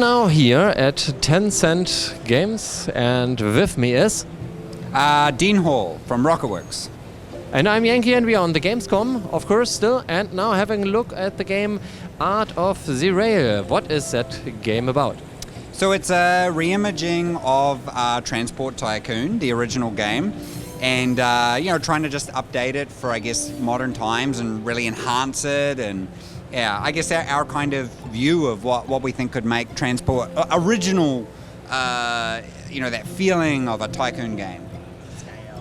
now here at 10 Cent Games, and with me is... Dean Hall from Rocketworks. And I'm Yankee, and we are on the Gamescom, of course, still, and now having a look at the game Art of the Rail. What is that game about? So it's a reimaging of Transport Tycoon, the original game, and trying to just update it for, I guess, modern times and really enhance it, and yeah, I guess our kind of view of what we think could make Transport original, that feeling of a tycoon game.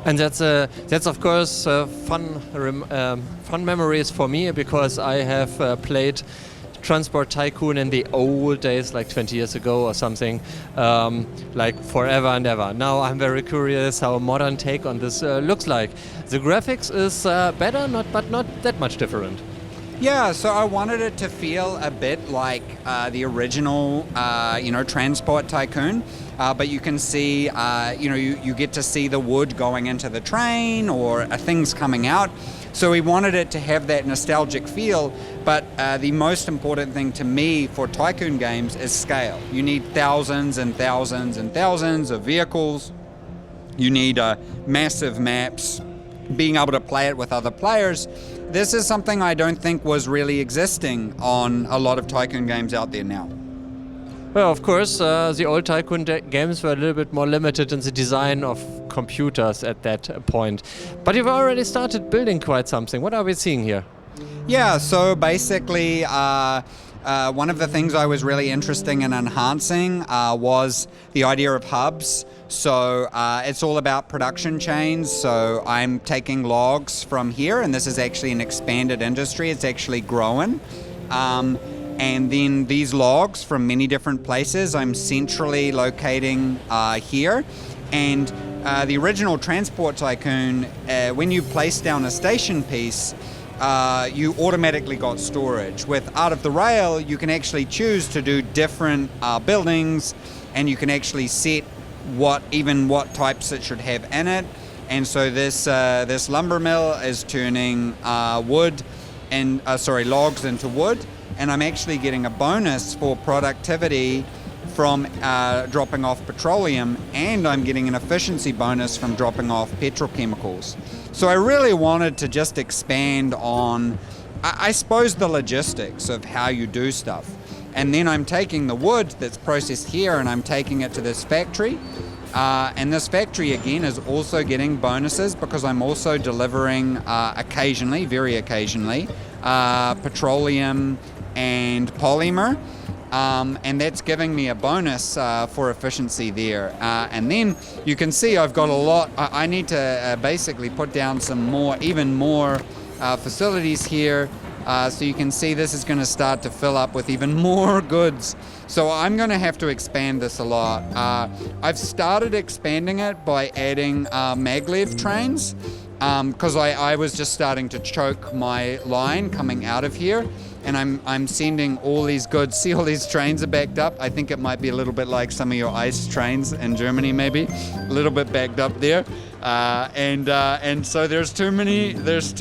And that's of course fun memories for me, because I have played Transport Tycoon in the old days, like 20 years ago or something, like forever and ever. Now I'm very curious how a modern take on this looks like. The graphics is better, but not that much different. Yeah, so I wanted it to feel a bit like the original, Transport Tycoon. But you can see, you get to see the wood going into the train or things coming out. So we wanted it to have that nostalgic feel, but the most important thing to me for tycoon games is scale. You need thousands and thousands and thousands of vehicles. You need massive maps, being able to play it with other players. This is something I don't think was really existing on a lot of tycoon games out there now. Well, of course, the old Tycoon games were a little bit more limited in the design of computers at that point. But you've already started building quite something. What are we seeing here? Yeah, so basically, one of the things I was really interested in enhancing was the idea of hubs. So it's all about production chains. So I'm taking logs from here, and this is actually an expanded industry. It's actually growing. And then these logs from many different places I'm centrally locating here. And the original Transport Tycoon, when you place down a station piece, you automatically got storage. With Art of the Rail, you can actually choose to do different buildings, and you can actually set what types it should have in it. And so this lumber mill is turning logs into wood. And I'm actually getting a bonus for productivity from dropping off petroleum, and I'm getting an efficiency bonus from dropping off petrochemicals. So I really wanted to just expand on, I suppose, the logistics of how you do stuff. And then I'm taking the wood that's processed here and I'm taking it to this factory. And this factory, again, is also getting bonuses because I'm also delivering occasionally, very occasionally, petroleum and polymer, and that's giving me a bonus for efficiency there. And then you can see I've got a lot. I need to basically put down even more facilities here, so you can see this is going to start to fill up with even more goods. So I'm going to have to expand this a lot. I've started expanding it by adding maglev trains, because I was just starting to choke my line coming out of here. And I'm sending all these goods. See, all these trains are backed up. I think it might be a little bit like some of your ICE trains in Germany, maybe a little bit backed up there. And so there's too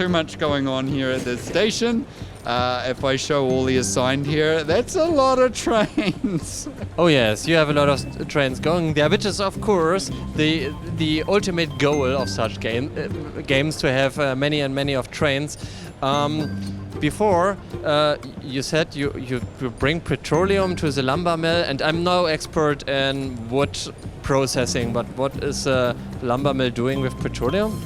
much going on here at this station. If I show all the assigned here, that's a lot of trains. Oh yes, you have a lot of trains going there, which is of course the ultimate goal of such games, to have many and many of trains. Before, you said you bring petroleum to the lumber mill, and I'm no expert in wood processing, but what is a lumber mill doing with petroleum?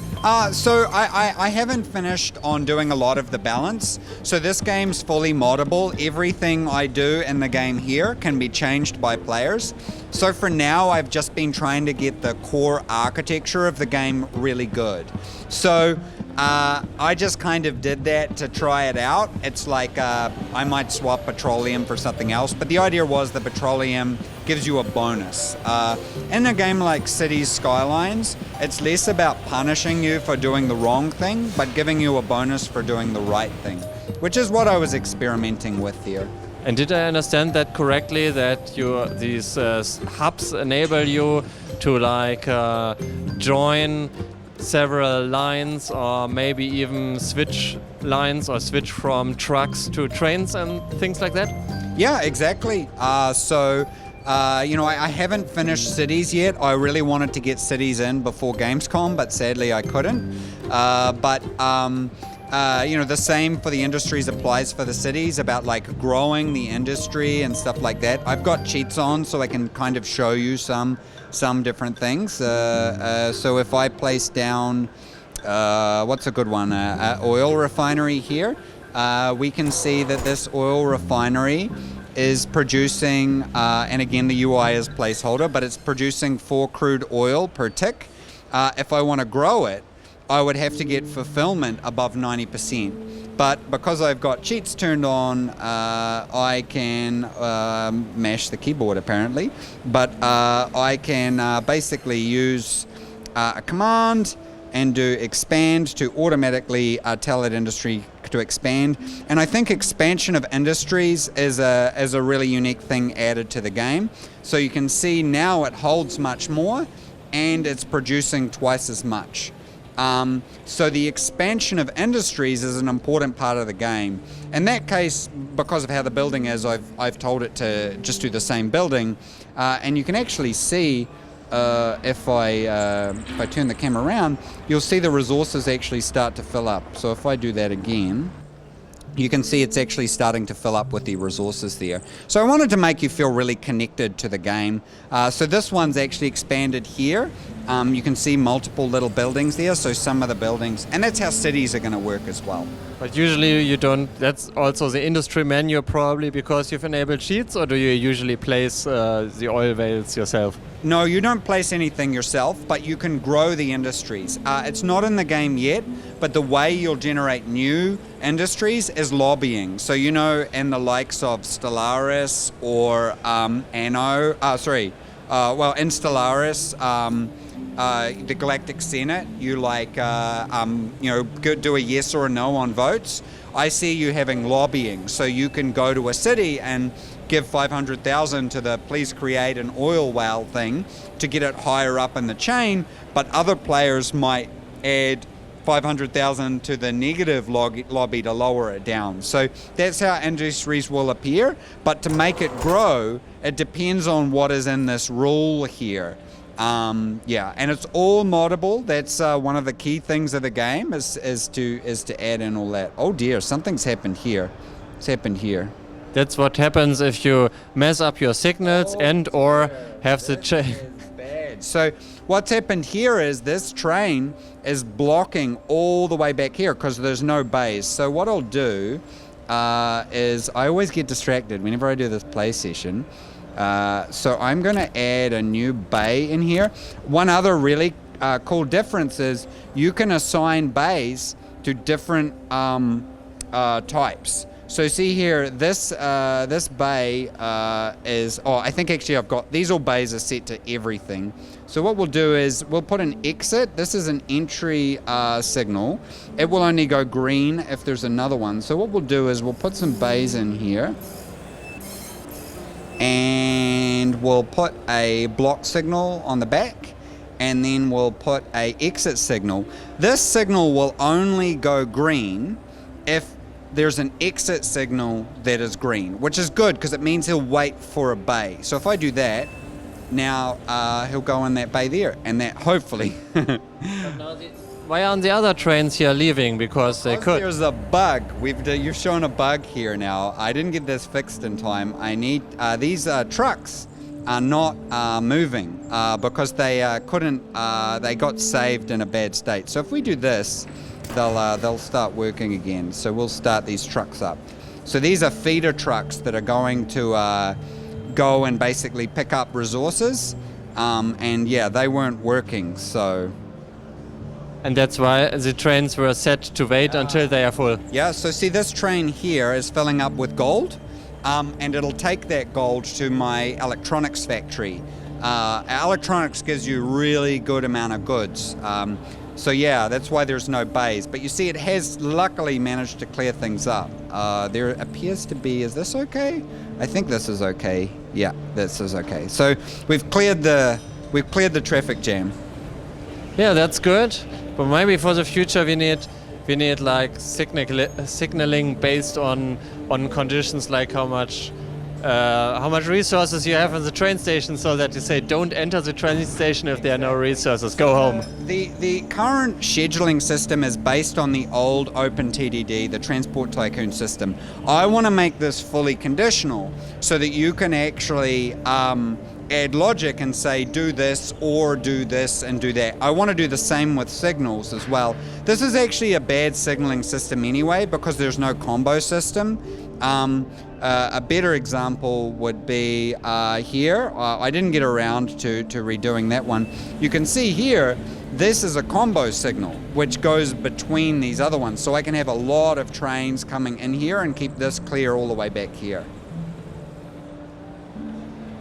So I haven't finished on doing a lot of the balance. So this game's fully moddable. Everything I do in the game here can be changed by players. So for now, I've just been trying to get the core architecture of the game really good. So I just kind of did that to try it out. It's like I might swap petroleum for something else, but the idea was the petroleum gives you a bonus. In a game like Cities Skylines, it's less about punishing you for doing the wrong thing, but giving you a bonus for doing the right thing, which is what I was experimenting with here. And did I understand that correctly, that these hubs enable you to join several lines, or maybe even switch lines or switch from trucks to trains and things like that? Yeah, exactly. So I haven't finished cities yet. I really wanted to get cities in before Gamescom, but sadly I couldn't. The same for the industries applies for the cities, about like growing the industry and stuff like that. I've got cheats on so I can kind of show you some different things. So if I place down, what's a good one? Oil refinery here. We can see that this oil refinery is producing, and again the UI is placeholder, but it's producing 4 crude oil per tick. If I want to grow it, I would have to get fulfillment above 90%. But because I've got cheats turned on, I can mash the keyboard apparently, but I can basically use a command and do expand to automatically tell that industry to expand. And I think expansion of industries is a really unique thing added to the game. So you can see now it holds much more and it's producing twice as much. So the expansion of industries is an important part of the game. In that case, because of how the building is, I've told it to just do the same building, and you can actually see if I turn the camera around, you'll see the resources actually start to fill up. So if I do that again, you can see it's actually starting to fill up with the resources there. So I wanted to make you feel really connected to the game. So this one's actually expanded here. You can see multiple little buildings there, so some of the buildings, and that's how cities are going to work as well. But usually you don't, that's also the industry menu probably because you've enabled cheats, or do you usually place the oil wells yourself? No, you don't place anything yourself, but you can grow the industries. It's not in the game yet, but the way you'll generate new industries is lobbying. So in the likes of Stellaris or in Stellaris, the Galactic Senate, you do a yes or a no on votes. I see you having lobbying, so you can go to a city and give 500,000 to the please create an oil well thing to get it higher up in the chain, but other players might add 500,000 to the negative lobby to lower it down. So that's how industries will appear, but to make it grow, it depends on what is in this rule here. And it's all moddable. That's one of the key things of the game is to add in all that. Oh dear, something's happened here. It's happened here. That's what happens if you mess up your signals or have the chain. Bad. So what's happened here is this train is blocking all the way back here because there's no bays. So what I'll do is I always get distracted whenever I do this play session. So I'm going to add a new bay in here. One other really cool difference is you can assign bays to different types. So see here, this bay is, I think actually I've got, these all bays are set to everything. So what we'll do is we'll put an exit. This is an entry signal. It will only go green if there's another one. So what we'll do is we'll put some bays in here. And we'll put a block signal on the back, and then we'll put a exit signal. This signal will only go green if there's an exit signal that is green, which is good because it means he'll wait for a bay. So if I do that, now he'll go in that bay there, and that hopefully. Why aren't the other trains here leaving? Because they could. There's a bug. You've shown a bug here now. I didn't get this fixed in time. I need these trucks are not moving because they couldn't. They got saved in a bad state. So if we do this, they'll start working again. So we'll start these trucks up. So these are feeder trucks that are going to go and basically pick up resources. And yeah, they weren't working. So. And that's why the trains were set to wait until they are full. Yeah, so see this train here is filling up with gold, and it'll take that gold to my electronics factory. Electronics gives you really good amount of goods. So yeah, that's why there's no bays. But you see it has luckily managed to clear things up. There appears to be, is this okay? I think this is okay. Yeah, this is okay. So we've cleared the traffic jam. Yeah, that's good. But maybe for the future we need like signaling based on conditions like how much how much resources you have in the train station, so that you say don't enter the train station if there are no resources, go home. The current scheduling system is based on the old OpenTDD, the Transport Tycoon system. I want to make this fully conditional so that you can actually add logic and say do this or do this and do that. I want to do the same with signals as well. This is actually a bad signaling system anyway because there's no combo system. A better example would be here. I didn't get around to redoing that one. You can see here, this is a combo signal which goes between these other ones. So I can have a lot of trains coming in here and keep this clear all the way back here.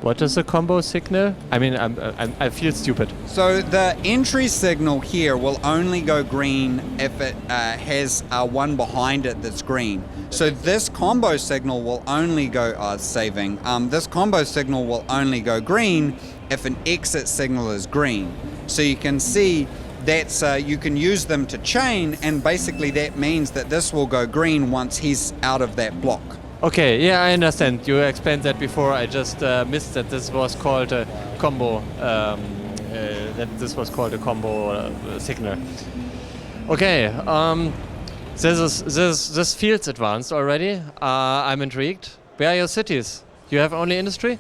What is a combo signal? I mean, I feel stupid. So the entry signal here will only go green if it has one behind it that's green. So this combo signal will only go, saving, this combo signal will only go green if an exit signal is green. So you can see that's, you can use them to chain, and basically that means that this will go green once he's out of that block. Okay, yeah, I understand. You explained that before. I just missed that this was called a combo. Signal. Okay, this feels advanced already. I'm intrigued. Where are your cities? You have only industry?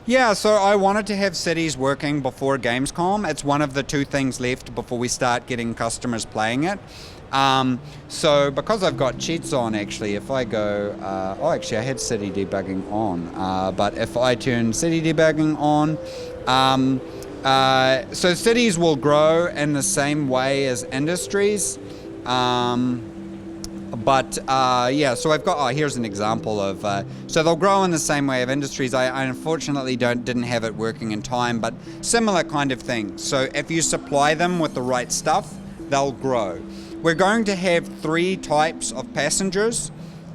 Yeah, so I wanted to have cities working before Gamescom. It's one of the two things left before we start getting customers playing it. So because I've got cheats on, actually, if I go, actually I had city debugging on, but if I turn city debugging on, so cities will grow in the same way as industries. Yeah, so I've got, here's an example of, so they'll grow in the same way of industries. I unfortunately didn't have it working in time, but similar kind of thing. So if you supply them with the right stuff, they'll grow. We're going to have three types of passengers: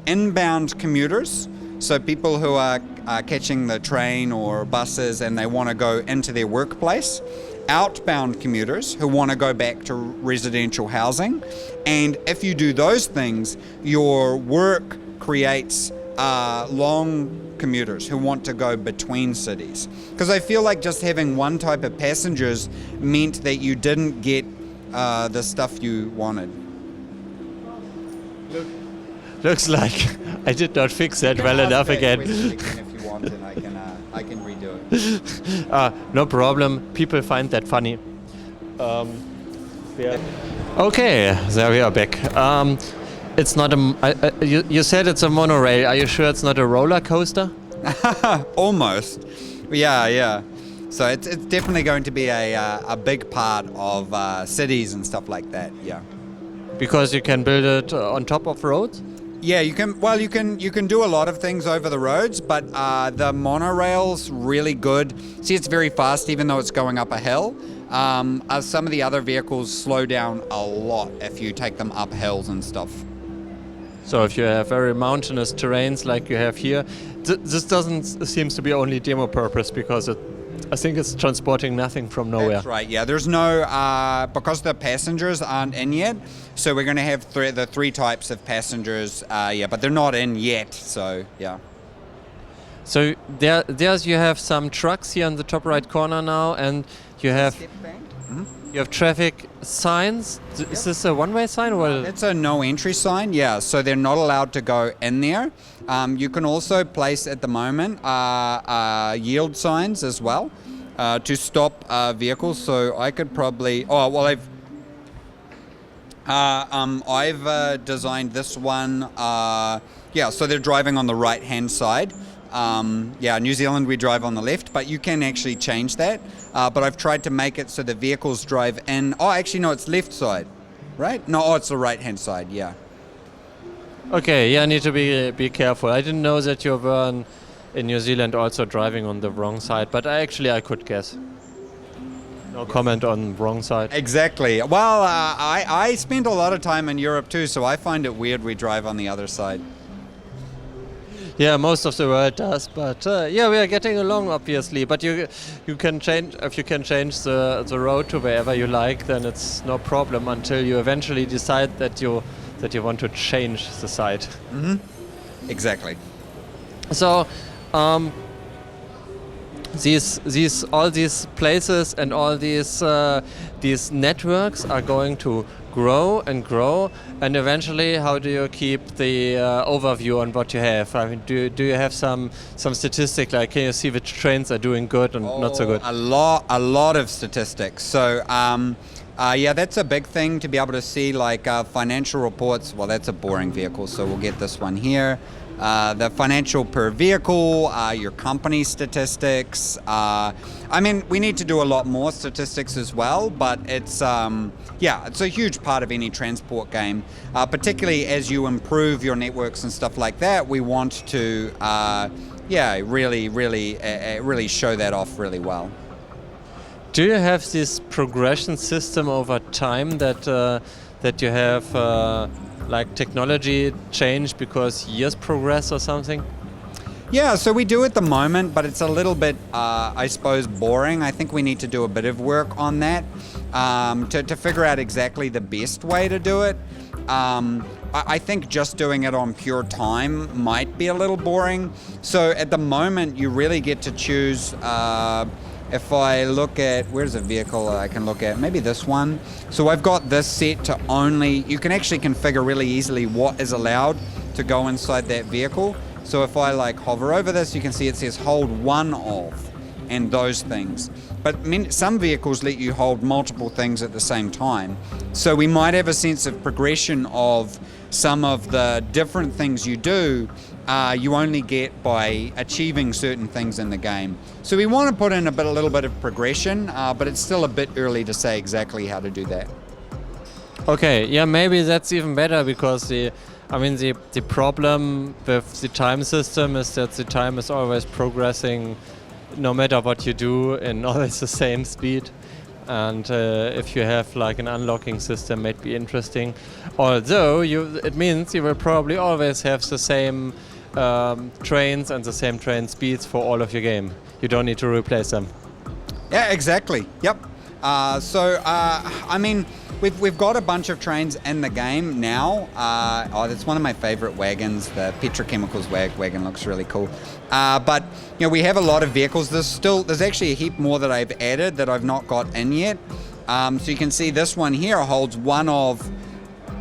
inbound commuters, so people who are catching the train or buses and they want to go into their workplace; outbound commuters who want to go back to residential housing. And if you do those things, your work creates long commuters who want to go between cities. Because I feel like just having one type of passengers meant that you didn't get the stuff you wanted. Looks like I did not fix that well enough again. If you want, and I can redo it. No problem. People find that funny. Okay, there we are back. It's not a. You said it's a monorail. Are you sure it's not a roller coaster? Almost. Yeah. So it's definitely going to be a big part of cities and stuff like that. Yeah. Because you can build it on top of roads. Yeah, you can. Well, you can do a lot of things over the roads, but the monorail's really good. See, it's very fast, even though it's going up a hill. Some of the other vehicles slow down a lot if you take them up hills and stuff. So if you have very mountainous terrains like you have here, this doesn't seems to be only demo purpose, because I think it's transporting nothing from nowhere. That's right, yeah. There's no, because the passengers aren't in yet, so we're going to have the three types of passengers, but they're not in yet, so yeah. So there's you have some trucks here in the top right corner now, and you have you have traffic signs. Yep. Is this a one-way sign? Or it's a no entry sign, yeah, so they're not allowed to go in there. You can also place at the moment yield signs as well to stop vehicles. So I could probably, I've designed this one, so they're driving on the right hand side. New Zealand we drive on the left, but you can actually change that. But I've tried to make it so the vehicles drive in. Oh, actually no, it's left side, right? No, it's the right hand side, yeah. Okay, yeah, I need to be careful. I didn't know that you were in New Zealand also driving on the wrong side, but I could guess. No comment on wrong side. Exactly. Well, I spend a lot of time in Europe too, so I find it weird we drive on the other side. Yeah, most of the world does, but we are getting along, obviously. But you can change, if you can change the road to wherever you like, then it's no problem until you eventually decide that you want to change the side. Mm-hmm. Exactly. So all these places and all these networks are going to grow and grow, and eventually, how do you keep the overview on what you have? I mean, do you have some statistic, like can you see which trains are doing good and not so good? A lot of statistics. So yeah, that's a big thing to be able to see, like financial reports. Well, that's a boring vehicle, so we'll get this one here. The financial per vehicle, your company statistics. I mean, we need to do a lot more statistics as well, but it's yeah, it's a huge part of any transport game. Particularly as you improve your networks and stuff like that, we want to yeah, really show that off really well. Do you have this progression system over time that you have like technology change because years progress or something? Yeah, so we do at the moment, but it's a little bit, I suppose, boring. I think we need to do a bit of work on that to figure out exactly the best way to do it. I think just doing it on pure time might be a little boring. So at the moment, you really get to choose. If I look at, where's a vehicle I can look at? Maybe this one. So I've got this set to only, you can actually configure really easily what is allowed to go inside that vehicle. So if I like hover over this, you can see it says hold one of, and those things. But some vehicles let you hold multiple things at the same time. So we might have a sense of progression of some of the different things you do. You only get by achieving certain things in the game. So we want to put in a little bit of progression, but it's still a bit early to say exactly how to do that. Okay, yeah, maybe that's even better, because the problem with the time system is that the time is always progressing no matter what you do in always the same speed. And if you have like an unlocking system, might be interesting. Although it means you will probably always have the same trains and the same train speeds for all of your game. You don't need to replace them. Yeah, exactly. Yep. So I mean, we've got a bunch of trains in the game now. That's one of my favorite wagons. The petrochemicals wagon looks really cool. But you know, we have a lot of vehicles. There's actually a heap more that I've added that I've not got in yet. So you can see this one here holds one of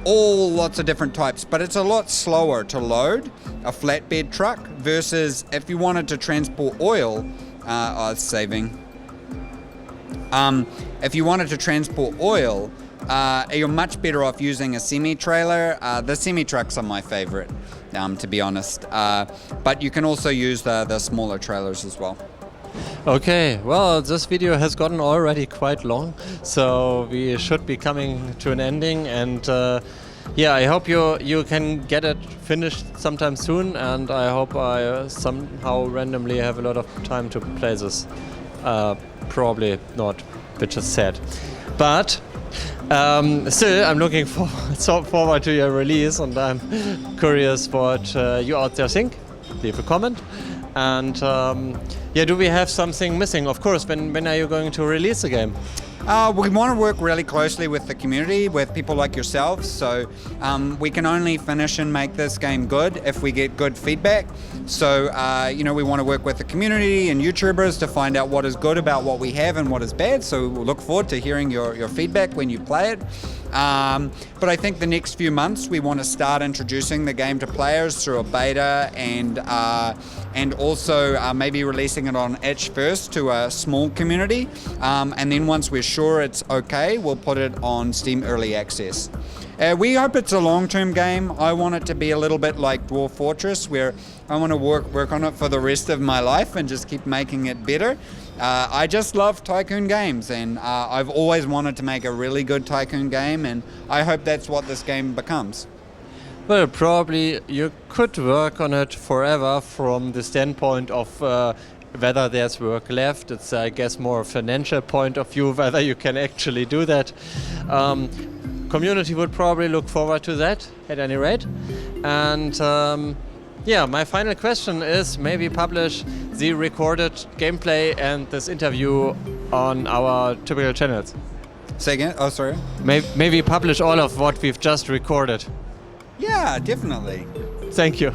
lots of different types, but it's a lot slower to load a flatbed truck versus if you wanted to transport oil. It's saving. If you wanted to transport oil, you're much better off using a semi-trailer. The semi-trucks are my favorite, to be honest. But you can also use the smaller trailers as well. Okay, well, this video has gotten already quite long, so we should be coming to an ending. And yeah, I hope you can get it finished sometime soon, and I hope I somehow randomly have a lot of time to play this. Probably not, which is sad. But still, I'm looking forward to your release, and I'm curious what you out there think. Leave a comment. And yeah, do we have something missing? Of course, when are you going to release the game? We want to work really closely with the community, with people like yourselves. So we can only finish and make this game good if we get good feedback. So you know, we want to work with the community and YouTubers to find out what is good about what we have and what is bad. So we'll look forward to hearing your feedback when you play it. But I think the next few months we want to start introducing the game to players through a beta, and also maybe releasing it on itch first to a small community, and then once we're sure it's okay, we'll put it on Steam Early Access. We hope it's a long-term game. I want it to be a little bit like Dwarf Fortress, where I want to work on it for the rest of my life and just keep making it better. I just love Tycoon games, and I've always wanted to make a really good Tycoon game, and I hope that's what this game becomes. Well, probably you could work on it forever from the standpoint of whether there's work left. It's, I guess, more a financial point of view, whether you can actually do that. Community would probably look forward to that at any rate. And yeah, my final question is maybe publish the recorded gameplay and this interview on our typical channels. Say again? Oh, sorry. Maybe publish all of what we've just recorded. Yeah, definitely. Thank you.